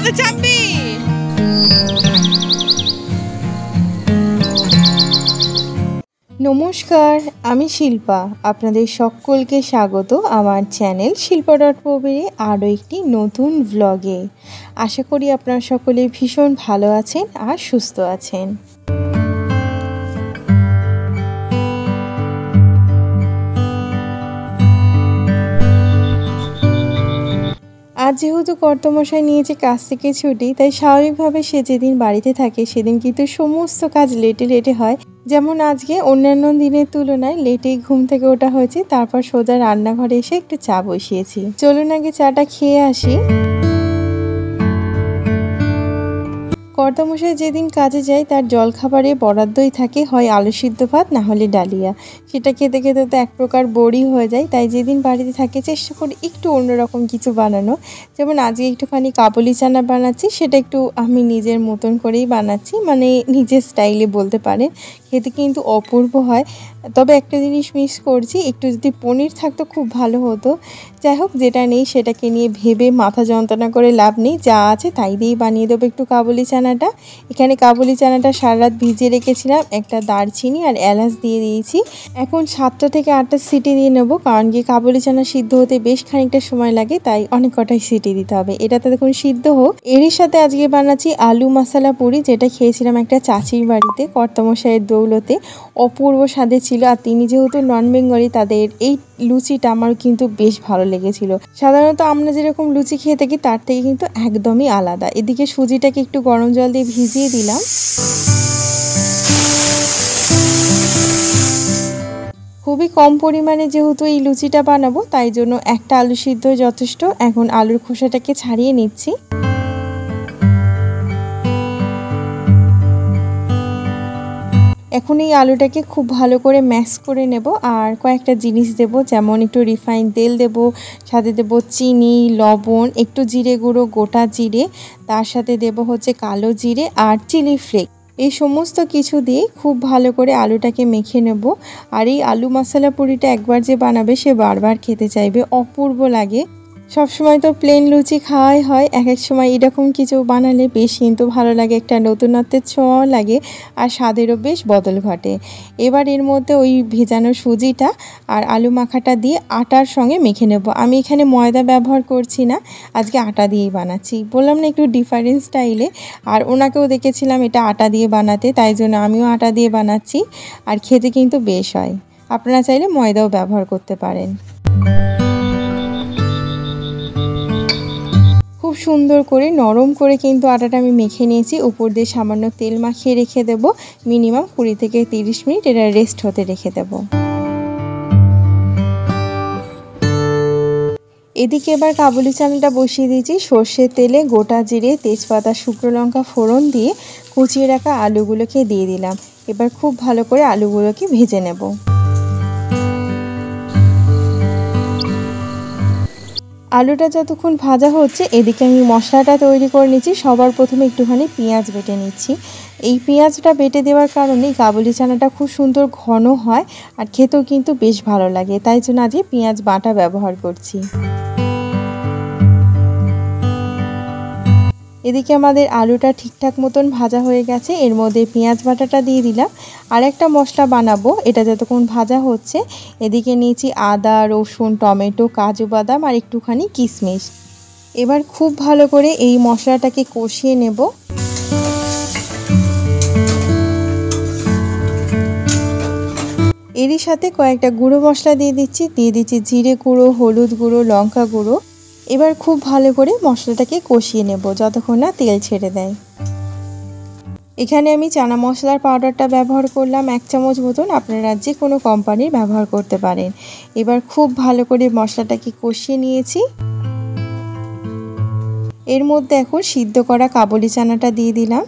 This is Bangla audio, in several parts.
তো চাপবি। নমস্কার, আমি শিল্পা। আপনাদের সকলকে স্বাগত আমার চ্যানেল শিল্পা.পবিরে আরও একটি নতুন ভ্লগে। আশা করি আপনারা সকলে ভীষণ ভালো আছেন আর সুস্থ আছেন। আজ যেহেতু কর্তামশাই নিয়েছে কাজ থেকে ছুটি, তাই স্বাভাবিকভাবে সে যেদিন বাড়িতে থাকে সেদিন কিন্তু সমস্ত কাজ লেটে লেটে হয়। যেমন আজকে অন্যান্য দিনের তুলনায় লেটেই ঘুম থেকে ওঠা হয়েছে। তারপর সোজা রান্নাঘরে এসে একটু চা বসিয়েছি। চলুন আগে চাটা খেয়ে আসি। কর্তামশাই যেদিন কাজে যায় তার জলখাবারে বরাদ্দই থাকে হয় আলু সিদ্ধ ভাত, না হলে ডালিয়া। সেটা খেতে খেতে তো এক প্রকার বোরই হয়ে যায়। তাই যেদিন বাড়িতে থাকে চেষ্টা করি একটু অন্যরকম কিছু বানানো। যেমন আজকে একটুখানি কাবুলি চানা বানাচ্ছি, সেটা একটু আমি নিজের মতন করেই বানাচ্ছি, মানে নিজের স্টাইলে বলতে পারেন। খেতে কিন্তু অপূর্ব হয়। তবে একটা জিনিস মিস করছি, একটু যদি পনির থাকতো খুব ভালো হতো। যাই হোক, যেটা নেই সেটাকে নিয়ে ভেবে মাথা যন্ত্রণা করে লাভ নেই। যা আছে তাই দিয়েই বানিয়ে দেবো একটু কাবুলি চানাটা। এখানে কাবুলি চানাটা সারা রাত ভিজিয়ে রেখেছিলাম। একটা দারচিনি আর এলাচ দিয়ে দিয়েছি। এখন 7টা থেকে 8টা সিটি দিয়ে নেবো, কারণ কি কাবুলি চানা সিদ্ধ হতে বেশ খানিকটা সময় লাগে, তাই অনেক কটাই সিটি দিতে হবে। এটাতে দেখুন সিদ্ধ হোক। এরই সাথে আজকে বানাচ্ছি আলু মশলা পুরি, যেটা খেয়েছিলাম একটা চাচির বাড়িতে কর্তামশাইয়ের দৌলতে। অপূর্ব স্বাদে ছিল। আর তিনি যেহেতু নন বেঙ্গলি, তাদের এই লুচিটা আমার কিন্তু বেশ ভালো লেগেছিল। সাধারণত আমরা যেরকম লুচি খেয়ে থাকি তার থেকে কিন্তু একদমই আলাদা। এদিকে সুজিটাকে একটু গরম জল দিয়ে ভিজিয়ে দিলাম। খুবই কম পরিমাণে যেহেতু এই লুচিটা বানাবো, তাই জন্য একটা আলু সিদ্ধ যথেষ্ট। এখন আলুর খোসাটাকে ছাড়িয়ে নিচ্ছি। এখন এই আলুটাকে খুব ভালো করে ম্যাশ করে নেব। আর কয়েকটা জিনিস দেব, যেমন একটু রিফাইন তেল দেব, সাথে দেব চিনি, লবণ, একটু জিরে গুঁড়ো, গোটা জিরে, তার সাথে দেব হচ্ছে কালো জিরে আর চিলি ফ্লেক্স। এই সমস্ত কিছু দিয়ে খুব ভালো করে আলুটাকে মেখে নেব। আর এই আলু মশলা পুরিটা একবার যে বানাবে সে বারবার খেতে চাইবে, অপূর্ব লাগে। সবসময় তো প্লেন লুচি খাওয়াই হয়, এক এক সময় এরকম কিছু বানালে বেশ কিন্তু ভালো লাগে, একটা নতুনত্বের ছোঁয়াও লাগে আর স্বাদেরও বেশ বদল ঘটে। এবার এর মধ্যে ওই ভেজানো সুজিটা আর আলু মাখাটা দিয়ে আটার সঙ্গে মেখে নেব। আমি এখানে ময়দা ব্যবহার করছি না, আজকে আটা দিয়েই বানাচ্ছি। বললাম না একটু ডিফারেন্ট স্টাইলে। আর ওনাকেও দেখেছিলাম এটা আটা দিয়ে বানাতে, তাই জন্য আমিও আটা দিয়ে বানাচ্ছি। আর খেতে কিন্তু বেশ হয়। আপনারা চাইলে ময়দাও ব্যবহার করতে পারেন। খুব সুন্দর করে নরম করে কিন্তু আটাটা আমি মেখে নিয়েছি। উপর দিয়ে সামান্য তেল মাখিয়ে রেখে দেব। মিনিমাম 20 থেকে 30 মিনিট এটা রেস্ট হতে রেখে দেব। এদিকে এবার কাবুলি চানাটা বসিয়ে দিয়েছি। সর্ষের তেলে গোটা জিরে, তেজপাতা, শুকনো লঙ্কা ফোড়ন দিয়ে কুচিয়ে রাখা আলুগুলোকে দিয়ে দিলাম। এবার খুব ভালো করে আলুগুলোকে ভেজে নেব। আলুটা যতক্ষণ ভাজা হচ্ছে, এদিকে আমি মশলাটা তৈরি করে নিচ্ছি। সবার প্রথমে একটুখানি পেঁয়াজ বেটে নিচ্ছি। এই পেঁয়াজটা বেটে দেওয়ার কারণে কাবুলি চানাটা খুব সুন্দর ঘন হয় আর খেতেও কিন্তু বেশ ভালো লাগে, তাই জন্য আজকে পেঁয়াজ বাটা ব্যবহার করছি। এদিকে আমাদের আলুটা ঠিকঠাক মতন ভাজা হয়ে গেছে। এর মধ্যে পেঁয়াজ বাটাটা দিয়ে দিলাম। আর একটা মশলা বানাবো, এটা যতক্ষণ ভাজা হচ্ছে এদিকে নিয়েছি আদা, রসুন, টমেটো, কাজু বাদাম আর একটুখানি কিশমিশ। এবার খুব ভালো করে এই মশলাটাকে কষিয়ে নেব। এরই সাথে কয়েকটা গুঁড়ো মশলা দিয়ে দিচ্ছি জিরে গুঁড়ো, হলুদ গুঁড়ো, লঙ্কা গুঁড়ো। এবার খুব ভালো করে মশলাটাকে কষিয়ে নেব যতক্ষণ না তেল ছেড়ে দেয়। এখানে আমি চানা মশলার পাউডারটা ব্যবহার করলাম 1 চামচ মতন। আপনারা যে কোনো কোম্পানির ব্যবহার করতে পারেন। এবার খুব ভালো করে মশলাটাকে কষিয়ে নিয়েছি। এর মধ্যে এখন সিদ্ধ করা কাবুলি চানাটা দিয়ে দিলাম।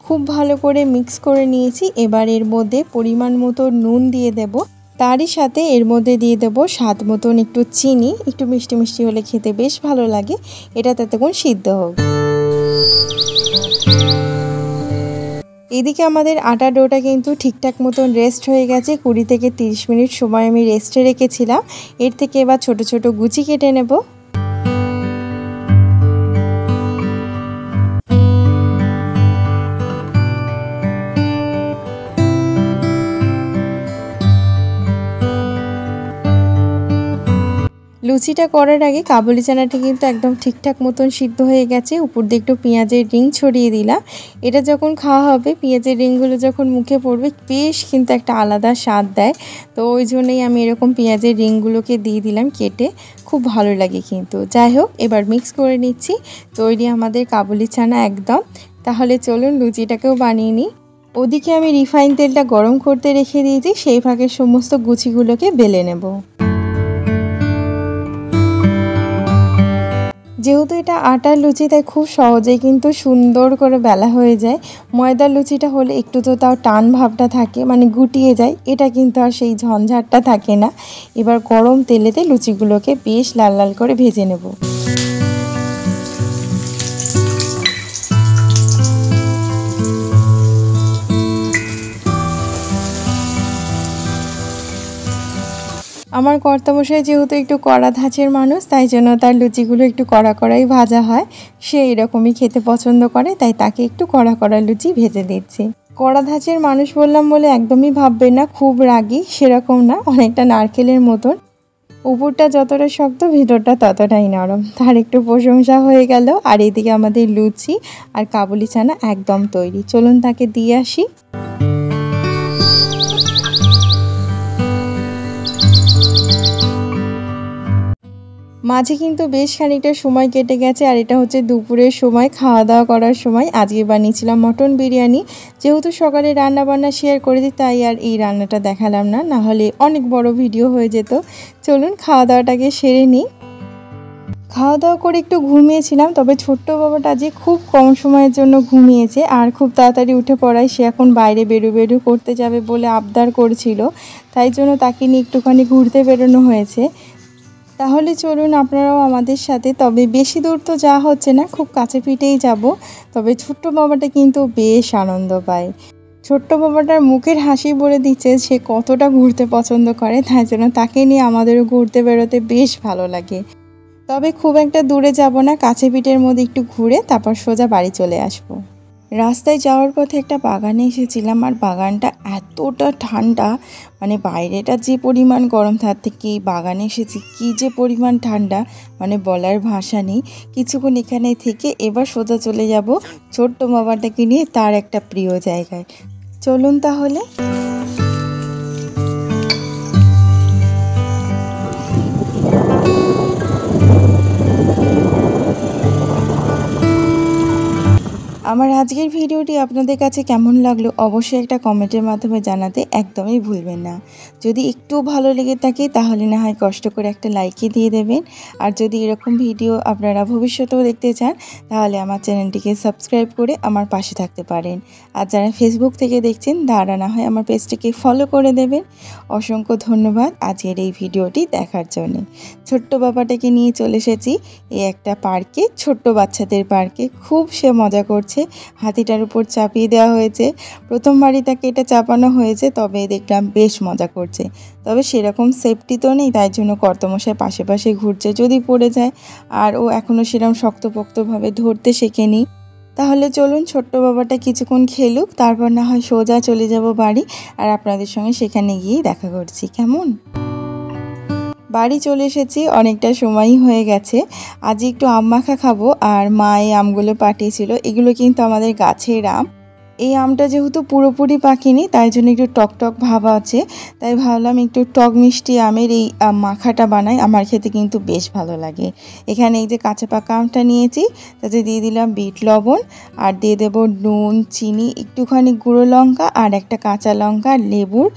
খুব ভালো করে মিক্স করে নিয়েছি। এবার এর মধ্যে পরিমাণ মতো নুন দিয়ে দেব। তারই সাথে এর মধ্যে দিয়ে দেব স্বাদ মতন একটু চিনি। একটু মিষ্টি মিষ্টি হলে খেতে বেশ ভালো লাগে। এটা ততক্ষণ সিদ্ধ হোক। এদিকে আমাদের আটা ডোটা কিন্তু ঠিকঠাক মতন রেস্ট হয়ে গেছে। 20 থেকে 30 মিনিট সময় আমি রেস্টে রেখেছিলাম। এর থেকে এবার ছোট ছোট গুচি কেটে নেব। লুচিটা করার আগে কাবুলি চানাটা কিন্তু একদম ঠিকঠাক মতন সিদ্ধ হয়ে গেছে। উপর দিয়ে একটু পেঁয়াজের রিং ছড়িয়ে দিলাম। এটা যখন খাওয়া হবে, পেঁয়াজের রিংগুলো যখন মুখে পড়বে বেশ কিন্তু একটা আলাদা স্বাদ দেয়। তো ওই জন্যই আমি এরকম পেঁয়াজের রিংগুলোকে দিয়ে দিলাম কেটে, খুব ভালো লাগে কিন্তু। যাই হোক, এবার মিক্স করে নিচ্ছি। তৈরি আমাদের কাবুলি চানা একদম। তাহলে চলুন লুচিটাকেও বানিয়ে নিই। ওদিকে আমি রিফাইন তেলটা গরম করতে রেখে দিয়েছি, সেই ফাঁকে সমস্ত গুচিগুলোকে বেলে নেব। যেহেতু এটা আটার লুচি, তাই খুব সহজেই কিন্তু সুন্দর করে বেলা হয়ে যায়। ময়দার লুচিটা হলে একটু তো তাও টান ভাবটা থাকে, মানে গুটিয়ে যায়। এটা কিন্তু আর সেই ঝঞ্ঝাটটা থাকে না। এবার গরম তেলেতে লুচিগুলোকে বেশ লাল লাল করে ভেজে নেব। আমার কর্তামশাই যেহেতু একটু কড়া ধাঁচের মানুষ, তাই জন্য তার লুচিগুলো একটু কড়া কড়াই ভাজা হয়। সে এরকমই খেতে পছন্দ করে, তাই তাকে একটু কড়া কড়া লুচি ভেজে দিচ্ছি। কড়া ধাঁচের মানুষ বললাম বলে একদমই ভাববেন না খুব রাগী, সেরকম না, অনেকটা নারকেলের মতন। উপরটা যতটা শক্ত, ভিতরটা ততটাই নরম। তার একটু প্রশংসা হয়ে গেল। আর এদিকে আমাদের লুচি আর কাবুলি চানা একদম তৈরি। চলুন তাকে দিয়ে আসি। মাঝে কিন্তু বেশ খানিকটা সময় কেটে গেছে। আর এটা হচ্ছে দুপুরের সময়, খাওয়া দাওয়া করার সময়। আজকে বানিয়েছিলাম মটন বিরিয়ানি। যেহেতু সকালে রান্না বান্না শেয়ার করেছি, তাই আর এই রান্নাটা দেখালাম না, নাহলে অনেক বড় ভিডিও হয়ে যেত। চলুন খাওয়া দাওয়াটাকে সেরে নিই। খাওয়া দাওয়া করে একটু ঘুমিয়েছিলাম, তবে ছোট্ট বাবাটা আজকে খুব কম সময়ের জন্য ঘুমিয়েছে। আর খুব তাড়াতাড়ি উঠে পড়ায় সে এখন বাইরে বেরু করতে যাবে বলে আবদার করছিল, তাই জন্য তাকে নিয়ে একটুখানি ঘুরতে বেরোনো হয়েছে। তাহলে চলুন আপনারাও আমাদের সাথে। তবে বেশি দূর তো যাওয়া হচ্ছে না, খুব কাছে পিঠেই যাব। তবে ছোট্ট বাবাটা কিন্তু বেশ আনন্দ পায়। ছোট্ট বাবাটার মুখের হাসি বলে দিচ্ছে সে কতটা ঘুরতে পছন্দ করে, তাই জন্য তাকে নিয়ে আমাদেরও ঘুরতে বেরোতে বেশ ভালো লাগে। তবে খুব একটা দূরে যাব না, কাছে পিঠের মধ্যে একটু ঘুরে তারপর সোজা বাড়ি চলে আসবো। রাস্তায় যাওয়ার পথে একটা বাগানে এসেছিলাম, আর বাগানটা এতটা ঠান্ডা, মানে বাইরেটা যে পরিমাণ গরম, তার থেকে এই বাগানে এসেছি কী যে পরিমাণ ঠান্ডা, মানে বলার ভাষা নেই। কিছুক্ষণ এখানে থেকে এবার সোজা চলে যাব ছোট্ট বাবাটাকে নিয়ে তার একটা প্রিয় জায়গায়। চলুন তাহলে। আমার আজকের ভিডিওটি আপনাদের কাছে কেমন লাগলো অবশ্যই একটা কমেন্টের মাধ্যমে জানাতে একদমই ভুলবেন না। যদি একটু ভালো লেগে থাকে তাহলে না হয় কষ্ট করে একটা লাইকই দিয়ে দেবেন। আর যদি এরকম ভিডিও আপনারা ভবিষ্যতেও দেখতে চান, তাহলে আমার চ্যানেলটিকে সাবস্ক্রাইব করে আমার পাশে থাকতে পারেন। আর যারা ফেসবুক থেকে দেখছেন, তারা না হয় আমার পেজটিকে ফলো করে দেবেন। অসংখ্য ধন্যবাদ আজকের এই ভিডিওটি দেখার জন্য। ছোট্ট বাবাটাকে নিয়ে চলে এসেছি এই একটা পার্কে, ছোট্ট বাচ্চাদের পার্কে। খুব সে মজা করছে। হাতিটার উপর চাপিয়ে দেওয়া হয়েছে। প্রথমবারই তাকে এটা চাপানো হয়েছে, তবে দেখলাম বেশ মজা করছে। তবে সেরকম সেফটি তো নেই, তাই জন্য কর্তামশাই পাশে পাশে ঘুরছে যদি পড়ে যায়। আর ও এখনও সেরকম শক্তপোক্তভাবে ধরতে শেখেনি। তাহলে চলুন ছোট্ট বাবাটা কিছুক্ষণ খেলুক, তারপর না হয় সোজা চলে যাব বাড়ি। আর আপনাদের সঙ্গে সেখানে গিয়েই দেখা করছি, কেমন? বাড়ি চলে এসেছি, অনেকটা সময়ই হয়ে গেছে। আজ একটু আম মাখা খাবো। আর মা এই আমগুলো পাঠিয়েছিল, এগুলো কিন্তু আমাদের গাছের আম। এই আমটা যেহেতু পুরোপুরি পাকেনি, তাই জন্য একটু টক টক ভাব আছে। তাই ভাবলাম একটু টক মিষ্টি আমের এই মাখাটা বানাই, আমার খেতে কিন্তু বেশ ভালো লাগে। এখানে এই যে কাঁচা পাকা আমটা নিয়েছি, তাতে দিয়ে দিলাম বিট লবণ, আর দিয়ে দেবো নুন, চিনি, একটুখানি গুঁড়ো লঙ্কা, আর একটা কাঁচা লঙ্কা, লেবুর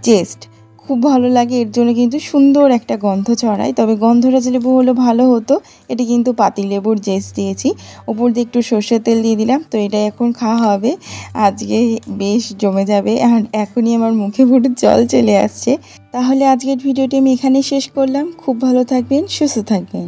জেস্ট। খুব ভালো লাগে, এর জন্য কিন্তু সুন্দর একটা গন্ধ ছড়ায়। তবে গন্ধরাজ লেবু হলে ভালো হতো। এটি কিন্তু পাতিলেবুর জেস দিয়েছি। উপর দিয়ে একটু সর্ষের তেল দিয়ে দিলাম। তো এটা এখন খাওয়া হবে, আজকে বেশ জমে যাবে। আর এখনই আমার মুখে পুরো জল চলে আসছে। তাহলে আজকের ভিডিওটি আমি এখানেই শেষ করলাম। খুব ভালো থাকবেন, সুস্থ থাকবেন।